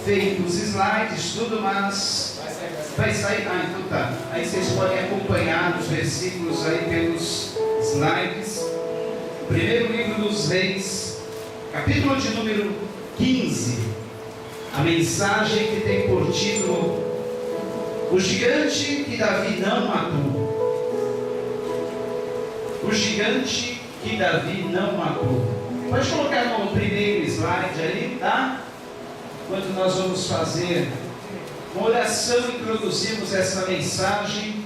feito os slides, tudo, mas vai sair. Ah, então tá. Aí vocês podem acompanhar os versículos aí pelos slides. Primeiro livro dos Reis, capítulo de número 15. A mensagem que tem por título: o gigante que Davi não matou. O gigante que Davi não matou. Pode colocar no primeiro slide ali, tá? Enquanto nós vamos fazer uma oração, introduzimos essa mensagem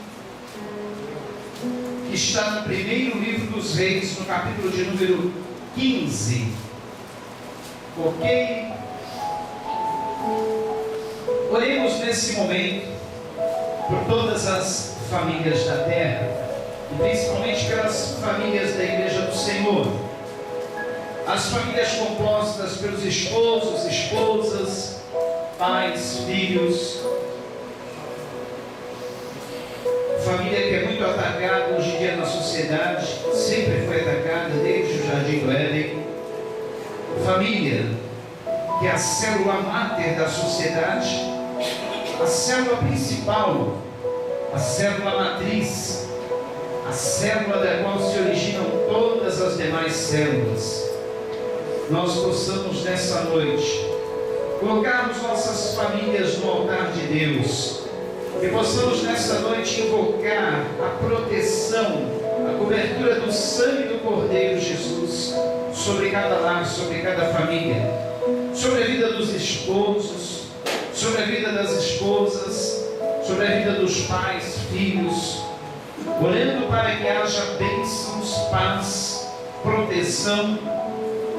que está no primeiro livro dos Reis, no capítulo de número 15. Ok? Oremos nesse momento por todas as famílias da terra, e principalmente pelas famílias da Igreja do Senhor. As famílias compostas pelos esposos, esposas, pais, filhos. Família que é muito atacada hoje em dia na sociedade, sempre foi atacada desde o Jardim do Éden. Família que é a célula máter da sociedade, a célula principal, a célula matriz, a célula da qual se originam todas as demais células. Nós possamos nessa noite colocarmos nossas famílias no altar de Deus, que possamos nessa noite invocar a proteção, a cobertura do sangue do Cordeiro Jesus sobre cada lar, sobre cada família, sobre a vida dos esposos, sobre a vida das esposas, sobre a vida dos pais, filhos, orando para que haja bênçãos, paz, proteção,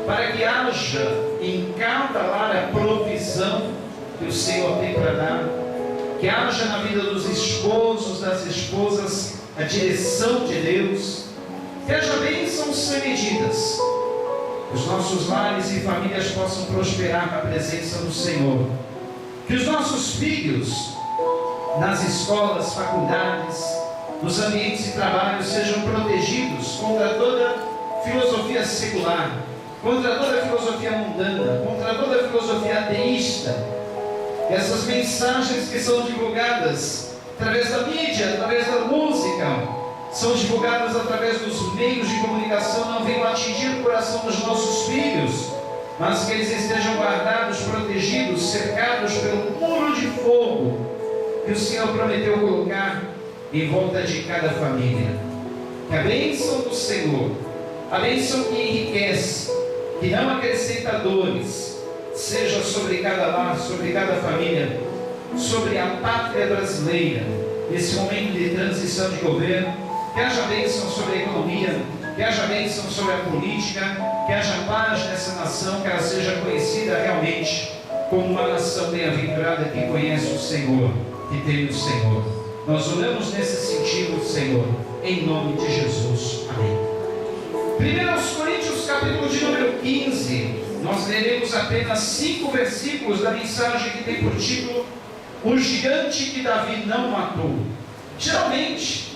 para que haja em cada lar a provisão que o Senhor tem para dar, que haja na vida dos esposos, das esposas, a direção de Deus, que haja bênçãos sem medidas, que os nossos lares e famílias possam prosperar na presença do Senhor, que os nossos filhos, nas escolas, faculdades, nos ambientes de trabalho, sejam protegidos contra toda filosofia secular, contra toda filosofia mundana, contra toda filosofia ateísta. Que essas mensagens que são divulgadas através da mídia, através da música, são divulgadas através dos meios de comunicação, não venham atingir o coração dos nossos filhos, mas que eles estejam guardados, protegidos, cercados pelo muro de fogo que o Senhor prometeu colocar em volta de cada família. Que a bênção do Senhor, a bênção que enriquece, que não acrescenta dores, seja sobre cada lar, sobre cada família, sobre a pátria brasileira, nesse momento de transição de governo. Que haja bênção sobre a economia, que haja bênção sobre a política, que haja paz nessa nação, que ela seja conhecida realmente como uma nação bem-aventurada que conhece o Senhor, que tem o Senhor. Nós oramos nesse sentido, Senhor, em nome de Jesus. Amém. 1 Coríntios, capítulo de número 15, nós leremos apenas 5 versículos da mensagem que tem por título: o gigante que Davi não matou. Geralmente,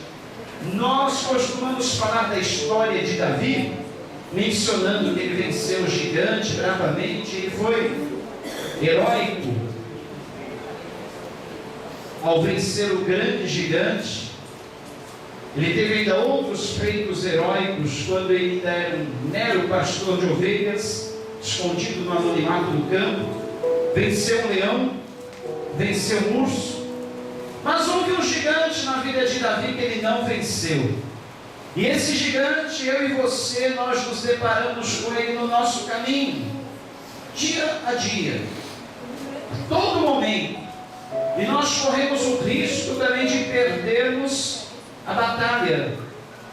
nós costumamos falar da história de Davi, mencionando que ele venceu o gigante bravamente, ele foi heróico ao vencer o grande gigante. Ele teve ainda outros feitos heróicos quando ele ainda era um mero pastor de ovelhas, escondido no anonimato do campo. Venceu um leão, venceu um urso. Mas houve um gigante na vida de Davi que ele não venceu. E esse gigante, eu e você, nós nos deparamos com ele no nosso caminho, dia a dia, a todo momento. E nós corremos o risco também de perdermos a batalha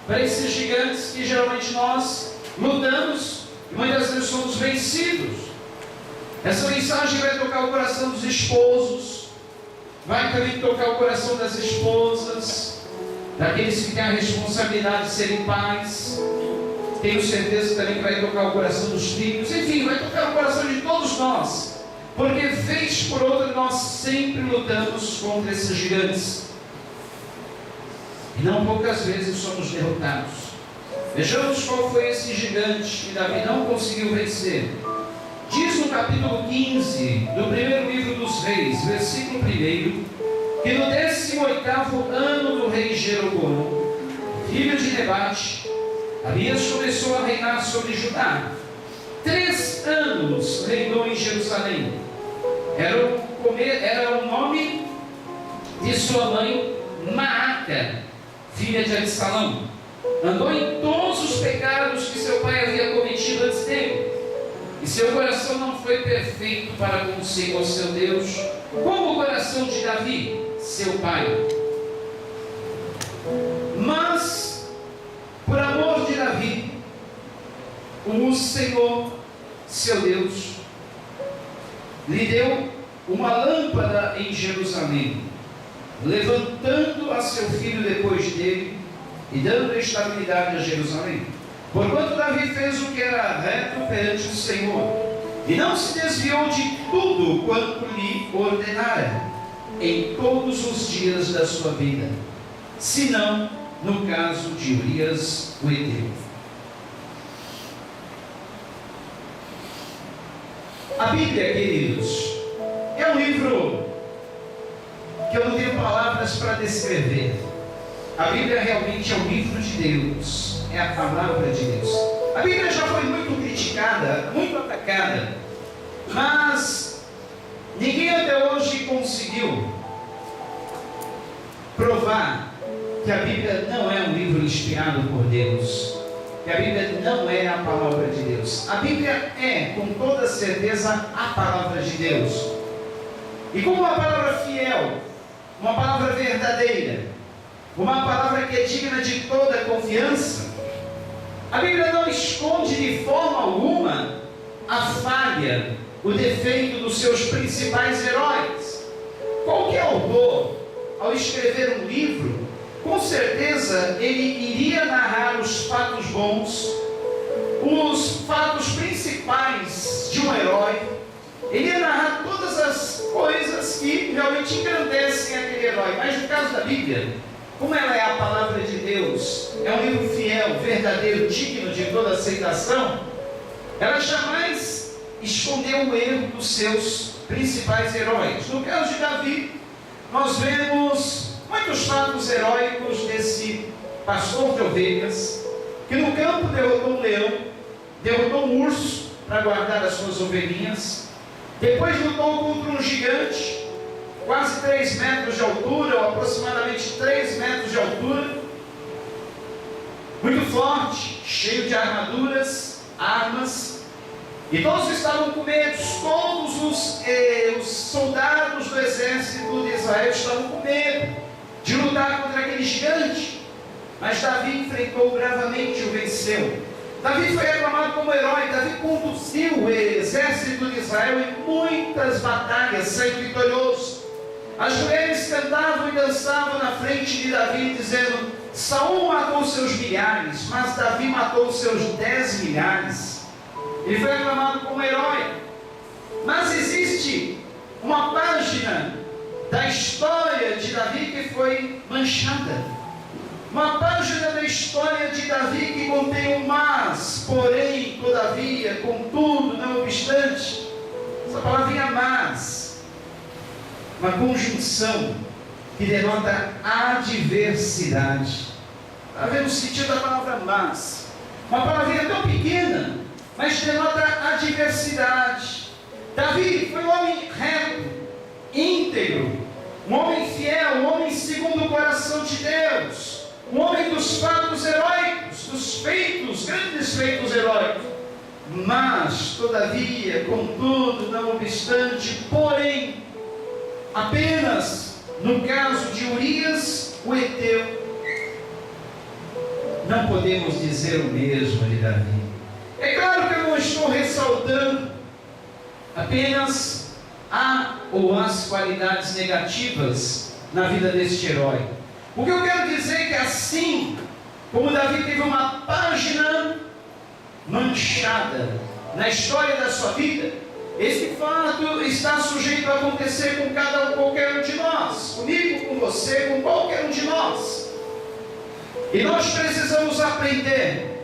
para esses gigantes que geralmente nós lutamos e muitas vezes somos vencidos. Essa mensagem vai tocar o coração dos esposos, vai também tocar o coração das esposas, daqueles que têm a responsabilidade de serem pais. Tenho certeza também que vai tocar o coração dos filhos. Enfim, vai tocar o coração de todos nós, porque vez por outra nós sempre lutamos contra esses gigantes, e não poucas vezes somos derrotados. Vejamos qual foi esse gigante que Davi não conseguiu vencer. Diz no capítulo 15 do primeiro livro 3, versículo 1, que no 18º ano do rei Jeroboão, filho de Nebate, Abias começou a reinar sobre Judá. 3 anos reinou em Jerusalém. Era o nome de sua mãe Maaca, filha de Absalão. Andou em todos os pecados que seu pai havia cometido antes dele, e seu coração não foi perfeito para consigo ao seu Deus, como o coração de Davi, seu pai. Mas, por amor de Davi, o Senhor, seu Deus, lhe deu uma lâmpada em Jerusalém, levantando a seu filho depois dele e dando estabilidade a Jerusalém. Porquanto Davi fez o que era reto perante o Senhor, e não se desviou de tudo quanto lhe ordenara, em todos os dias da sua vida, senão no caso de Urias o Heteu. A Bíblia, queridos, é um livro que eu não tenho palavras para descrever. A Bíblia realmente é o livro de Deus, é a palavra de Deus. A Bíblia já foi muito criticada, muito atacada, mas ninguém até hoje conseguiu provar que a Bíblia não é um livro inspirado por Deus, que a Bíblia não é a palavra de Deus. A Bíblia é, com toda certeza, a palavra de Deus. E como uma palavra fiel, uma palavra verdadeira, uma palavra que é digna de toda confiança, a Bíblia não esconde de forma alguma a falha, o defeito dos seus principais heróis. Qualquer autor, ao escrever um livro, com certeza ele iria narrar os fatos bons, os fatos principais de um herói. Ele ia narrar todas as coisas que realmente engrandecem aquele herói. Mas no caso da Bíblia, como ela é a palavra de Deus, é um livro fiel, verdadeiro, digno de toda aceitação, ela jamais escondeu o erro dos seus principais heróis. No caso de Davi, nós vemos muitos fatos heróicos desse pastor de ovelhas, que no campo derrotou um leão, derrotou um urso para guardar as suas ovelhinhas, depois lutou contra um gigante, quase 3 metros de altura, ou aproximadamente 3 metros de altura, muito forte, cheio de armaduras, armas, e todos estavam com medo. Todos os soldados do exército de Israel estavam com medo de lutar contra aquele gigante, mas Davi enfrentou bravamente e o venceu. Davi foi aclamado como herói. Davi conduziu o exército de Israel em muitas batalhas, saiu vitorioso. As mulheres cantavam e dançavam na frente de Davi, dizendo: Saul matou seus milhares, mas Davi matou seus 10 milhares. Ele foi aclamado como herói. Mas existe uma página da história de Davi que foi manchada. Uma página da história de Davi que contém um mas, porém, todavia, contudo, não obstante. Essa palavrinha mas, uma conjunção que denota adversidade. Está vendo o sentido da palavra mas? Uma palavrinha tão pequena, mas denota adversidade. Davi foi um homem reto, íntegro, um homem fiel, um homem segundo o coração de Deus, um homem dos fatos heróicos, dos feitos, grandes feitos heróicos. Mas, todavia, contudo, não obstante, porém, apenas no caso de Urias o Heteu, não podemos dizer o mesmo de Davi. É claro que eu não estou ressaltando apenas as qualidades negativas na vida deste herói. O que eu quero dizer é que assim como Davi teve uma página manchada na história da sua vida, esse fato está sujeito a acontecer com qualquer um de nós, comigo, com você, com qualquer um de nós. E nós precisamos aprender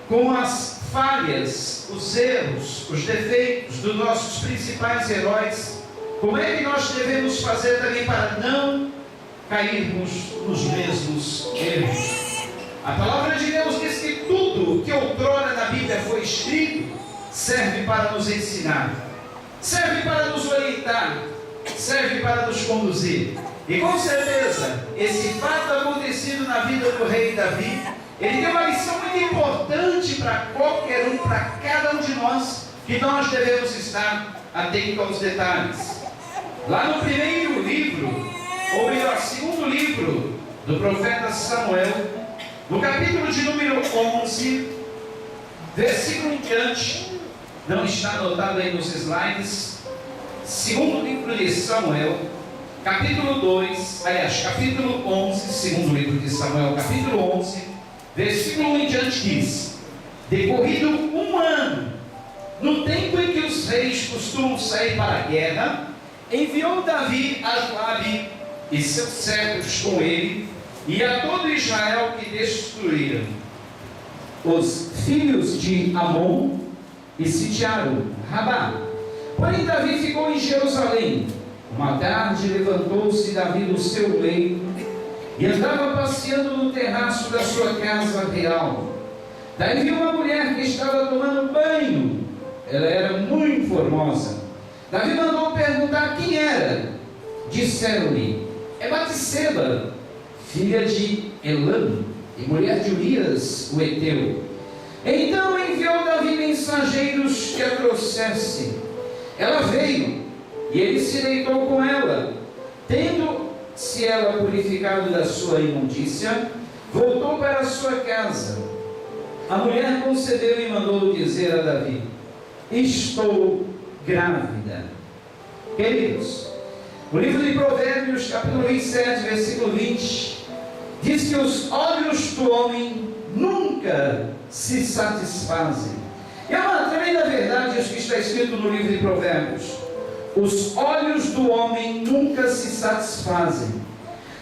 com as falhas, os erros, os defeitos dos nossos principais heróis, Como é que nós devemos fazer também para não cairmos nos mesmos erros? A palavra de Deus diz que tudo que outrora na Bíblia foi escrito serve para nos ensinar, serve para nos orientar, serve para nos conduzir. E com certeza, esse fato acontecido na vida do rei Davi, ele tem uma lição muito importante para qualquer um, para cada um de nós, que nós devemos estar atentos aos detalhes. Lá no primeiro livro, ou melhor, segundo livro do profeta Samuel, no capítulo de número 11, versículo em diante, não está anotado aí nos slides, segundo livro de Samuel, capítulo 2, aliás, capítulo 11, segundo livro de Samuel, capítulo 11, versículo 1 em diante diz: decorrido um ano, no tempo em que os reis costumam sair para a guerra, enviou Davi a Joabe e seus servos com ele, e a todo Israel, que destruíram os filhos de Amon e sitiaram Rabá. Porém Davi ficou em Jerusalém. Uma tarde levantou-se Davi do seu leito e andava passeando no terraço da sua casa real. Daí viu uma mulher que estava tomando banho. Ela era muito formosa. Davi mandou perguntar quem era. Disseram-lhe: é Batseba, filha de Elã e mulher de Urias, o heteu. Então enviou Davi mensageiros que a trouxessem. Ela veio, e ele se deitou com ela. Tendo-se ela purificado da sua imundícia, voltou para a sua casa. A mulher concedeu e mandou dizer a Davi: estou grávida. Queridos, o livro de Provérbios, capítulo 27, versículo 20, diz que os olhos do homem nunca se satisfazem. É uma tremenda verdade isso que está escrito no livro de Provérbios. Os olhos do homem nunca se satisfazem.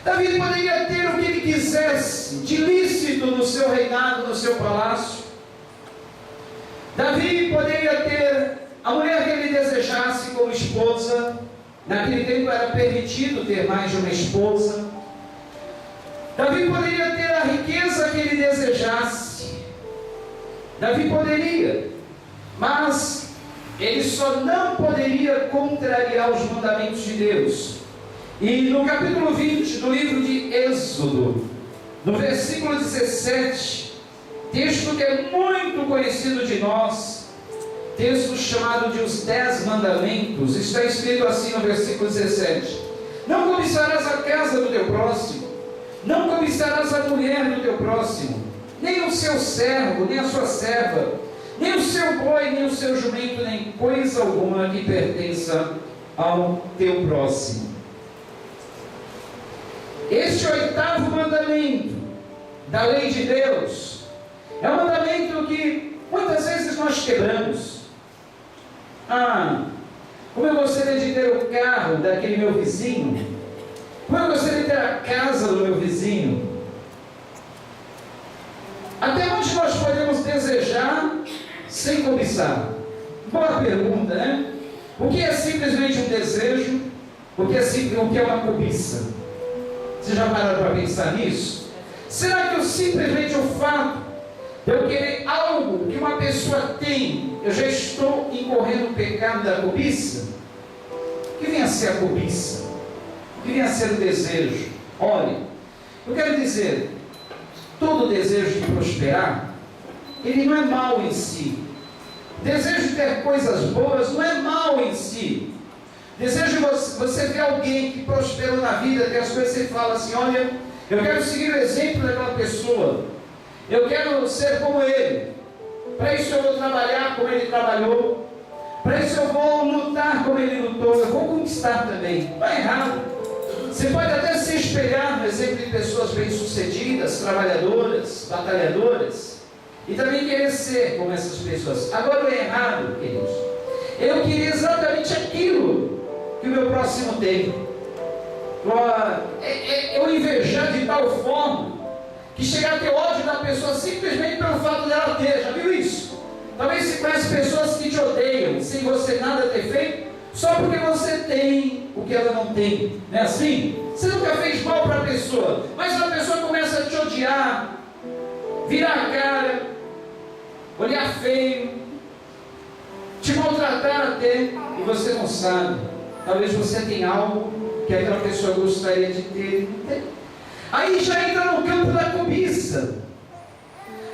Davi poderia ter o que ele quisesse de lícito no seu reinado, no seu palácio. Davi poderia ter a mulher que ele desejasse como esposa. Naquele tempo era permitido ter mais de uma esposa. Davi poderia ter a riqueza que ele desejasse. Davi poderia, mas ele só não poderia contrariar os mandamentos de Deus. E no capítulo 20 do livro de Êxodo, no versículo 17, texto que é muito conhecido de nós, texto chamado de os 10 mandamentos, está escrito assim no versículo 17: não cobiçarás a casa do teu próximo, não cobiçarás a mulher do teu próximo, nem o seu servo, nem a sua serva, nem o seu boi, nem o seu jumento, nem coisa alguma que pertença ao teu próximo. Este 8º mandamento da lei de Deus é um mandamento que muitas vezes nós quebramos. Como eu gostaria de ter o carro daquele meu vizinho, como eu gostaria de ter a casa do meu vizinho. Até onde nós podemos desejar sem cobiçar? Boa pergunta, né? O que é simplesmente um desejo? O que é uma cobiça? Você já pararam para pensar nisso? Será que simplesmente o fato de eu querer algo que uma pessoa tem, eu já estou incorrendo o pecado da cobiça? O que vem a ser a cobiça? O que vem a ser o desejo? Olha, eu quero dizer, todo desejo de prosperar, ele não é mal em si. Desejo de ter coisas boas não é mal em si. Desejo você ver alguém que prosperou na vida, que as coisas você fala assim: olha, eu quero seguir o exemplo daquela pessoa, eu quero ser como ele. Para isso eu vou trabalhar como ele trabalhou, para isso eu vou lutar como ele lutou, eu vou conquistar também. Não é errado. Você pode até se espelhar no exemplo de pessoas bem-sucedidas, trabalhadoras, batalhadoras, e também querer ser como essas pessoas. Agora o errado, queridos, eu queria exatamente aquilo que o meu próximo tem. Eu invejar de tal forma que chegar a ter ódio da pessoa simplesmente pelo fato dela ter. Já viu isso? Talvez você conhece pessoas que te odeiam sem você nada ter feito, só porque você tem o que ela não tem, não é assim? Você nunca fez mal para a pessoa, mas a pessoa começa a te odiar, virar a cara, olhar feio, te maltratar até, e você não sabe. Talvez você tenha algo que aquela pessoa gostaria de ter e não tem. Aí já entra no campo da cobiça,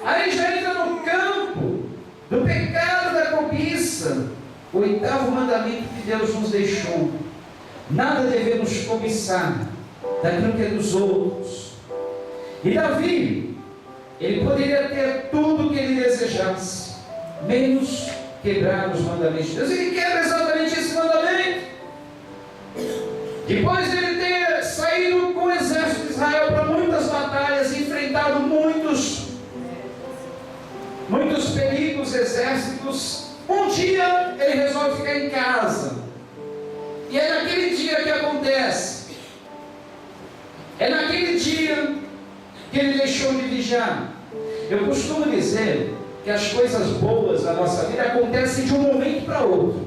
aí já entra no campo do pecado da cobiça. O 8º mandamento que Deus nos deixou: nada devemos cobiçar daquilo que é dos outros. E Davi, ele poderia ter tudo o que ele desejasse, menos quebrar os mandamentos de Deus. Ele quebra exatamente esse mandamento. Depois de ele ter saído com o exército de Israel para muitas batalhas, enfrentado muitos perigos, exércitos, um dia ele resolve ficar em casa. E é naquele dia que acontece. É naquele dia que ele deixou de vigiar. Eu costumo dizer que as coisas boas da nossa vida acontecem de um momento para outro.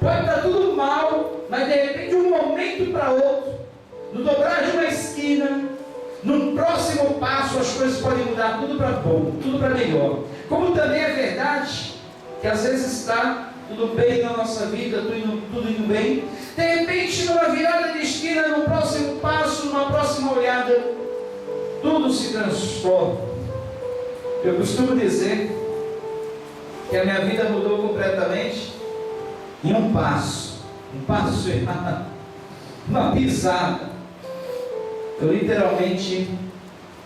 Pode estar tudo mal, mas de repente de um momento para outro, no dobrar de uma esquina, no próximo passo, as coisas podem mudar tudo para bom, tudo para melhor. Como também é verdade que às vezes está tudo bem na nossa vida, tudo indo bem, de repente numa virada de esquina, no próximo passo, numa próxima olhada, tudo se transforma. Eu costumo dizer que a minha vida mudou completamente em um passo errado, uma pisada. Eu literalmente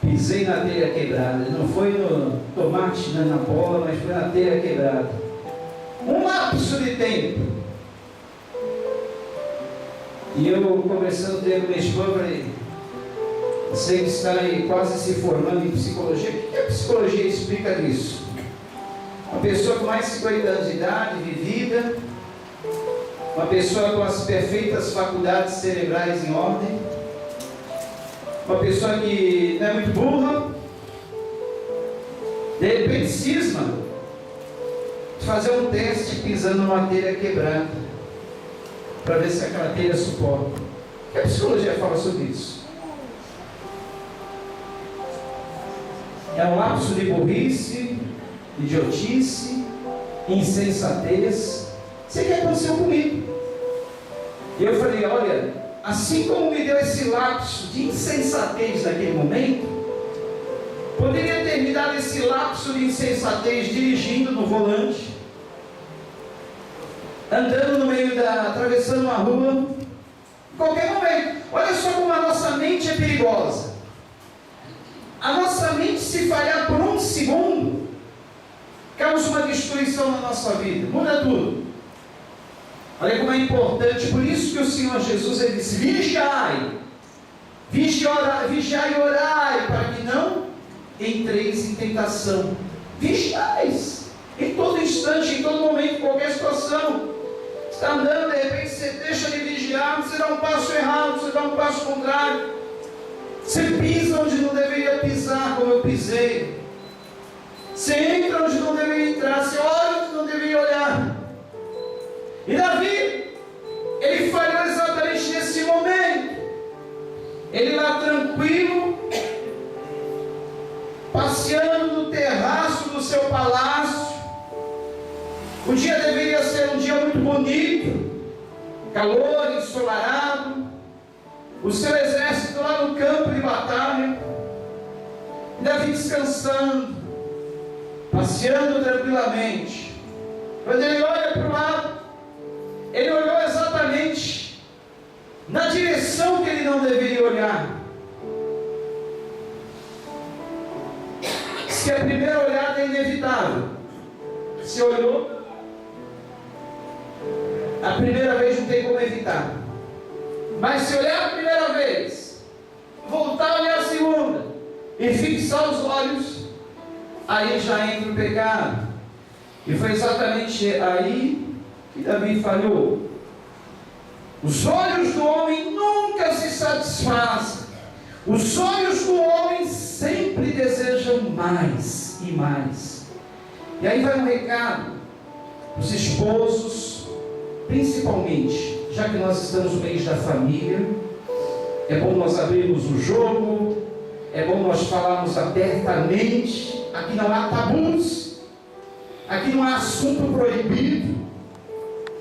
pisei na telha quebrada. Não foi no tomate, nem na bola, mas foi na telha quebrada. Um lapso de tempo. E eu, conversando com minha esposa, falei: você que está aí quase se formando em psicologia, o que a psicologia explica disso? Uma pessoa com mais de 50 anos de idade, vivida, uma pessoa com as perfeitas faculdades cerebrais em ordem, uma pessoa que não é muito burra, de repente cisma de fazer um teste pisando numa telha quebrada, para ver se aquela telha suporta. O que a psicologia fala sobre isso? É um lapso de burrice, idiotice, insensatez. Isso que aconteceu comigo. E eu falei: olha, assim como me deu esse lapso de insensatez naquele momento, poderia ter me dado esse lapso de insensatez dirigindo no volante, andando no meio atravessando uma rua, em qualquer momento. Olha só como a nossa mente é perigosa. A nossa mente, se falhar por um segundo, causa uma destruição na nossa vida, muda tudo. Olha como é importante. Por isso que o Senhor Jesus, ele disse: vigiai, vigiai e orai, para que não entreis em tentação. Vigiais, em todo instante, em todo momento, em qualquer situação. Você está andando, de repente você deixa de vigiar, você dá um passo errado, você dá um passo contrário, você pisa onde não deveria pisar, como eu pisei. Você entra onde não deveria entrar, você olha onde não deveria olhar. E Davi, ele falhou exatamente nesse momento. Ele lá tranquilo, passeando no terraço do seu palácio. O dia deveria ser um dia muito bonito, calor, ensolarado, o seu exército lá no campo de batalha, e Davi descansando, passeando tranquilamente. Quando ele olha para o lado, ele olhou exatamente na direção que ele não deveria olhar. Se a primeira olhada é inevitável, se olhou, a primeira vez não tem como evitar. Mas se olhar a primeira vez, voltar a olhar a segunda e fixar os olhos, aí já entra o pecado. E foi exatamente aí que Davi falhou. Os olhos do homem nunca se satisfazem. Os olhos do homem sempre desejam mais e mais. E aí vai um recado para os esposos, principalmente, já que nós estamos no mês da família, é bom nós abrirmos o jogo, é bom nós falarmos abertamente. Aqui não há tabus, aqui não há assunto proibido,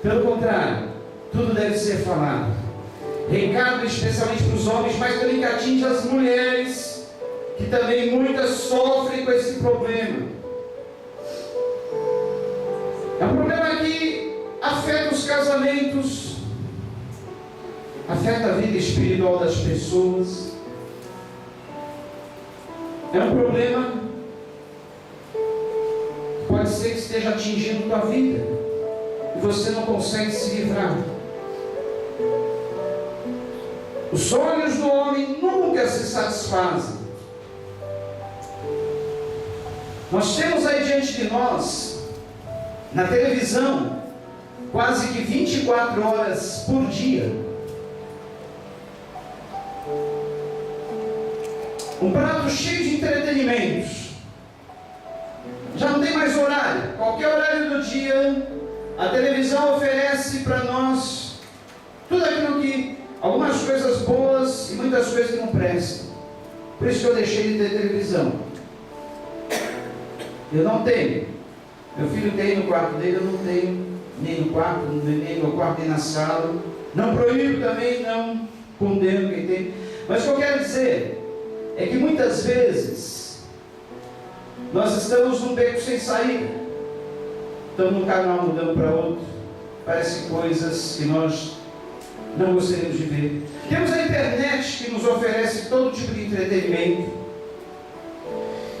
pelo contrário, tudo deve ser falado. Recado especialmente para os homens, mas também que atinge as mulheres, que também muitas sofrem com esse problema. É um problema que afeta os casamentos, afeta a vida espiritual das pessoas. É um problema que pode ser que esteja atingindo tua vida e você não consegue se livrar. Os olhos do homem nunca se satisfazem. Nós temos aí diante de nós, na televisão, quase que 24 horas por dia, um prato cheio de entretenimentos. Já não tem mais horário. Qualquer horário do dia, a televisão oferece para nós tudo aquilo que, algumas coisas boas e muitas coisas que não prestam. Por isso que eu deixei de ter televisão. Eu não tenho. Meu filho tem no quarto dele, eu não tenho. Nem no quarto, nem no quarto, nem na sala. Não proíbo também, não condeno quem tem. Mas o que eu quero dizer é que muitas vezes nós estamos num beco sem saída. Estamos num canal mudando para outro. Parece coisas que nós não gostaríamos de ver. Temos a internet que nos oferece todo tipo de entretenimento.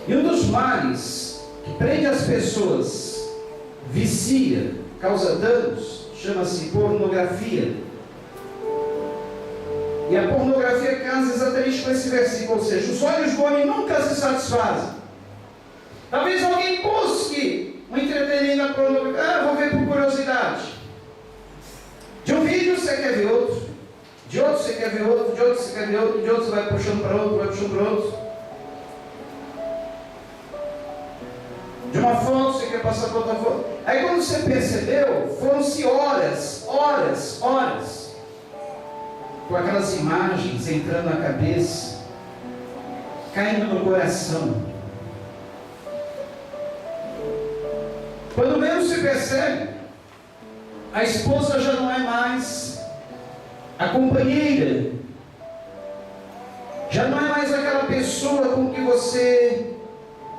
E um dos males que prende as pessoas, vicia, causa danos, chama-se pornografia. E a pornografia casa exatamente com esse versículo, ou seja, os olhos do homem nunca se satisfazem. Talvez alguém busque um entretenimento na pornografia. Vou ver por curiosidade. De um vídeo você quer ver outro, de outro você quer ver outro, de outro você quer ver outro, de outro você vai puxando para outro, vai puxando para outro. De uma foto você quer passar para outra foto. Aí quando você percebeu, foram-se horas, com aquelas imagens entrando na cabeça, caindo no coração. Quando menos se percebe, a esposa já não é mais a companheira, já não é mais aquela pessoa com que você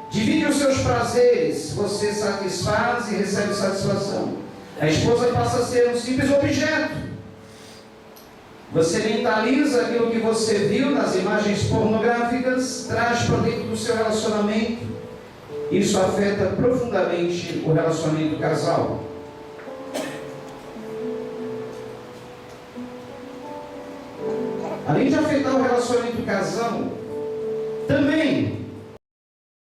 divide os seus prazeres, você satisfaz e recebe satisfação. A esposa passa a ser um simples objeto. Você mentaliza aquilo que você viu nas imagens pornográficas, traz para dentro do seu relacionamento. Isso afeta profundamente o relacionamento do casal. Além de afetar o relacionamento do casal,